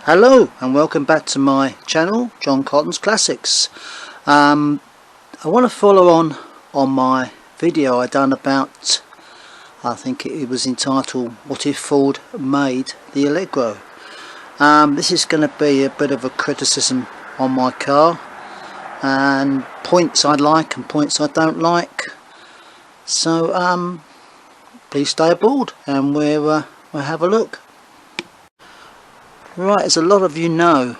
Hello and welcome back to my channel, John Cotton's Classics. I want to follow on my video I done about, I think it was entitled What If Ford Made the Allegro. This is going to be a bit of a criticism on my car and points I like and points I don't like. So please stay aboard and we'll have a look. Right, as a lot of you know,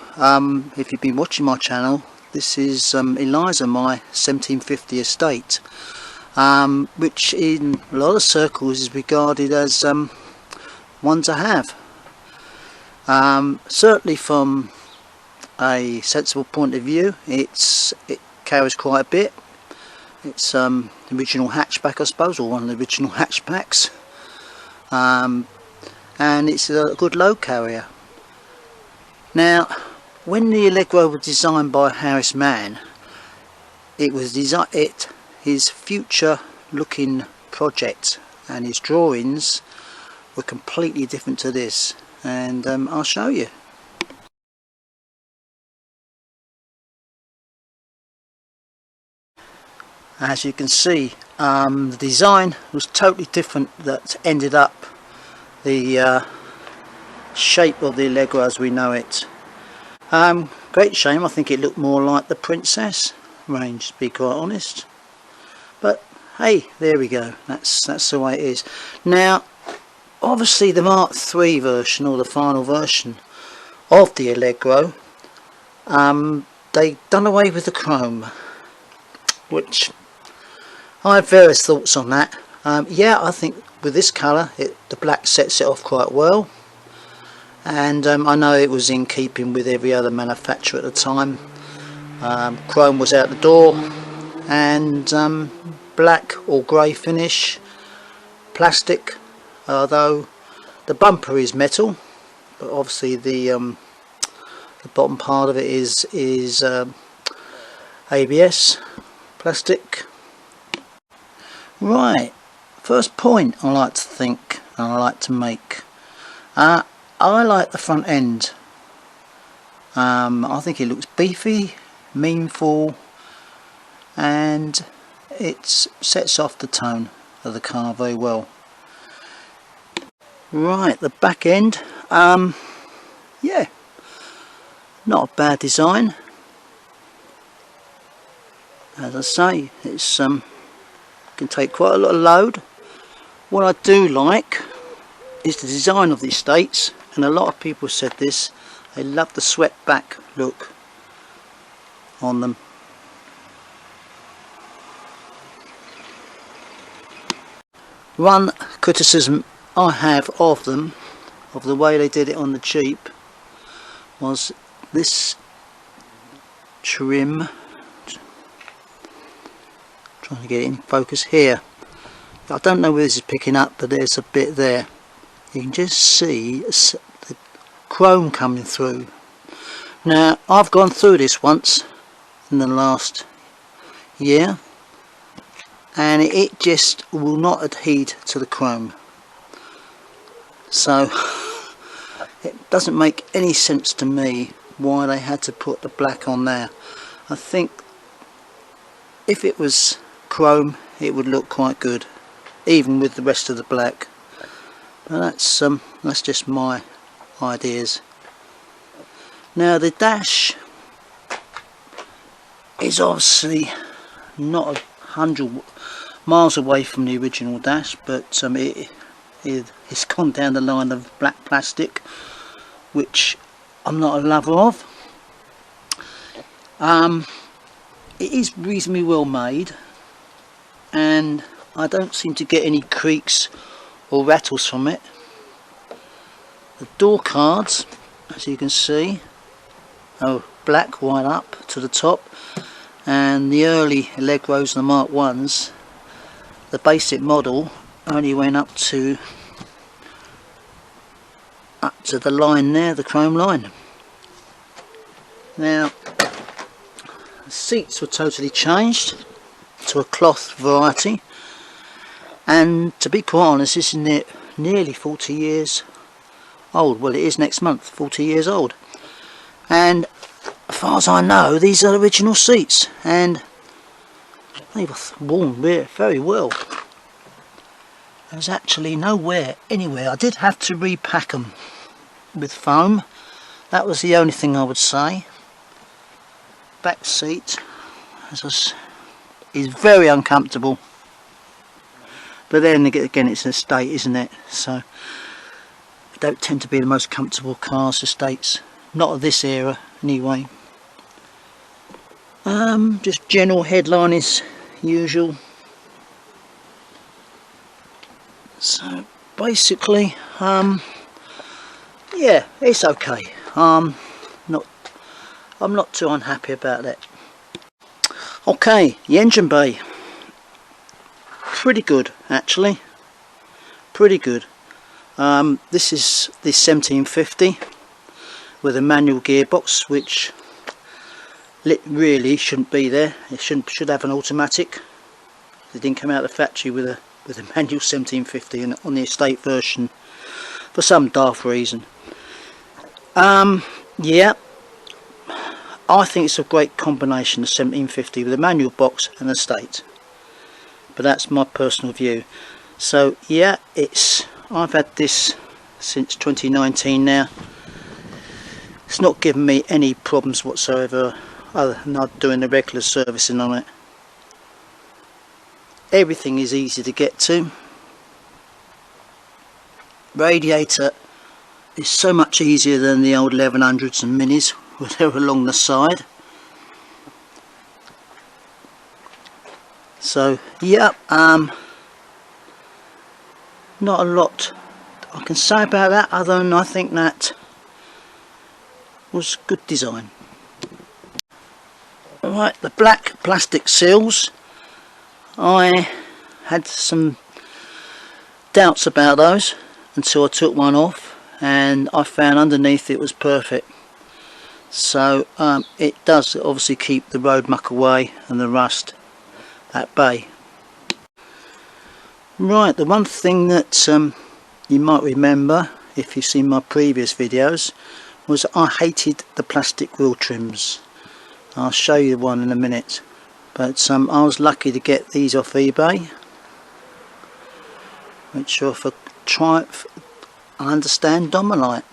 if you've been watching my channel, this is Eliza, my 1750 estate, which in a lot of circles is regarded as one to have. Certainly from a sensible point of view, it carries quite a bit. It's the original hatchback, I suppose, or one of the original hatchbacks, and it's a good load carrier. Now, when the Allegro was designed by Harris Mann, it was his future looking project, and his drawings were completely different to this, and I'll show you. As you can see, the design was totally different. That ended up the shape of the Allegro as we know it. Great shame. I think it looked more like the Princess range, to be quite honest, but hey, there we go. That's the way it is. Now obviously the Mark III version, or the final version of the Allegro, they done away with the chrome, which I have various thoughts on that. Yeah, I think with this colour the black sets it off quite well. And I know it was in keeping with every other manufacturer at the time. Chrome was out the door, and black or grey finish, plastic, although the bumper is metal, but obviously the bottom part of it is ABS plastic. Right, first point I like to think and I like to make. I like the front end. I think it looks beefy, meaningful, and it sets off the tone of the car very well. Right, the back end, yeah, not a bad design. As I say, it's can take quite a lot of load. What I do like is the design of the estates, and a lot of people said this, they love the swept back look on them. One criticism I have of them, of the way they did it on the Jeep, was this trim. Trying to get it in focus here. I don't know whether this is picking up, but there's a bit there. You can just see the chrome coming through. Now I've gone through this once in the last year, and it just will not adhere to the chrome, so it doesn't make any sense to me why they had to put the black on there. I think if it was chrome it would look quite good, even with the rest of the black. But that's just my ideas. Now the dash is obviously not 100 miles away from the original dash, but it's gone down the line of black plastic, which I'm not a lover of. It is reasonably well made, and I don't seem to get any creaks or rattles from it. The door cards, as you can see, are black right up to the top, and the early Allegros and the Mark 1s, the basic model only went up to the line there, the chrome line. Now the seats were totally changed to a cloth variety, and to be quite honest, this is nearly 40 years old. Well, it is next month, 40 years old. and as far as I know these are original seats, and they were worn very well. There's actually no wear anywhere. I did have to repack them with foam. That was the only thing I would say. Back seat is very uncomfortable, but then again it's an estate, isn't it? So they don't tend to be the most comfortable cars, estates, not of this era anyway. Just general headline is usual. So basically, yeah, it's okay. I'm not too unhappy about that. Okay, the engine bay, pretty good actually, pretty good. This is the 1750 with a manual gearbox, which really shouldn't be there. It should have an automatic. It didn't come out of the factory with a manual 1750 and on the estate version for some daft reason. Yeah, I think it's a great combination of 1750 with a manual box and estate, but that's my personal view. So yeah, I've had this since 2019 now. It's not given me any problems whatsoever, other than not doing the regular servicing on it. Everything is easy to get to. Radiator is so much easier than the old 1100s and minis where they're along the side. So yeah, not a lot I can say about that, other than I think that was good design. Right, the black plastic seals, I had some doubts about those until I took one off, and I found underneath it was perfect. So it does obviously keep the road muck away and the rust at bay. Right, the one thing that you might remember if you've seen my previous videos was I hated the plastic wheel trims. I'll show you one in a minute, but I was lucky to get these off eBay, which are for Triumph, I understand, Domilite.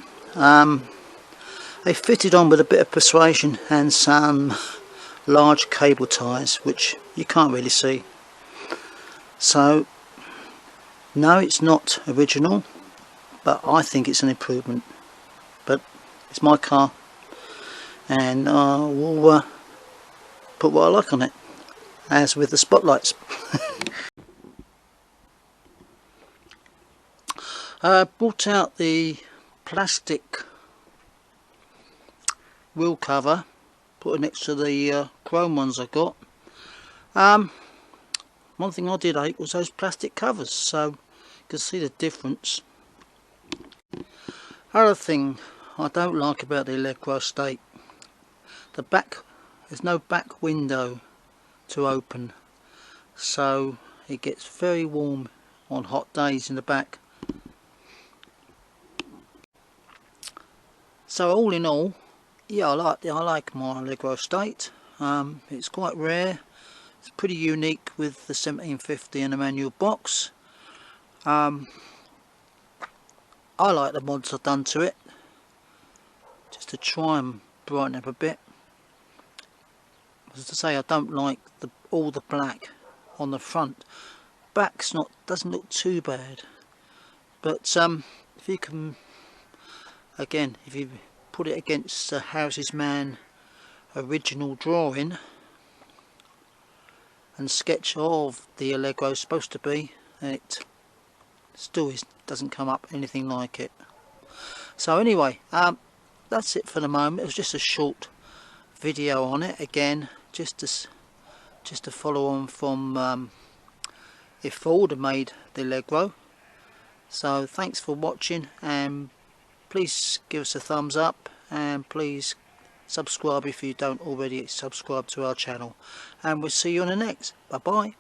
They fitted on with a bit of persuasion and some large cable ties, which you can't really see. So no, it's not original, but I think it's an improvement. But it's my car, and I will put what I like on it, as with the spotlights. Brought out the plastic wheel cover, put it next to the chrome ones I got. One thing I did hate was those plastic covers, so you can see the difference. Other thing I don't like about the Allegro estate, the back, there's no back window to open, so it gets very warm on hot days in the back. So all in all, yeah, I like my Allegro estate. It's quite rare. It's pretty unique with the 1750 and a manual box. I like the mods I've done to it, just to try and brighten up a bit. As I say, I don't like all the black on the front. Back's doesn't look too bad, but if you can, again, if you put it against the Houses Man original drawing and sketch of the Allegro is supposed to be, it still doesn't come up anything like it. So anyway, that's it for the moment. It was just a short video on it, again, just to follow on from if Ford had made the Allegro. So thanks for watching, and please give us a thumbs up, and please subscribe if you don't already subscribe to our channel, and we'll see you on the next. Bye bye.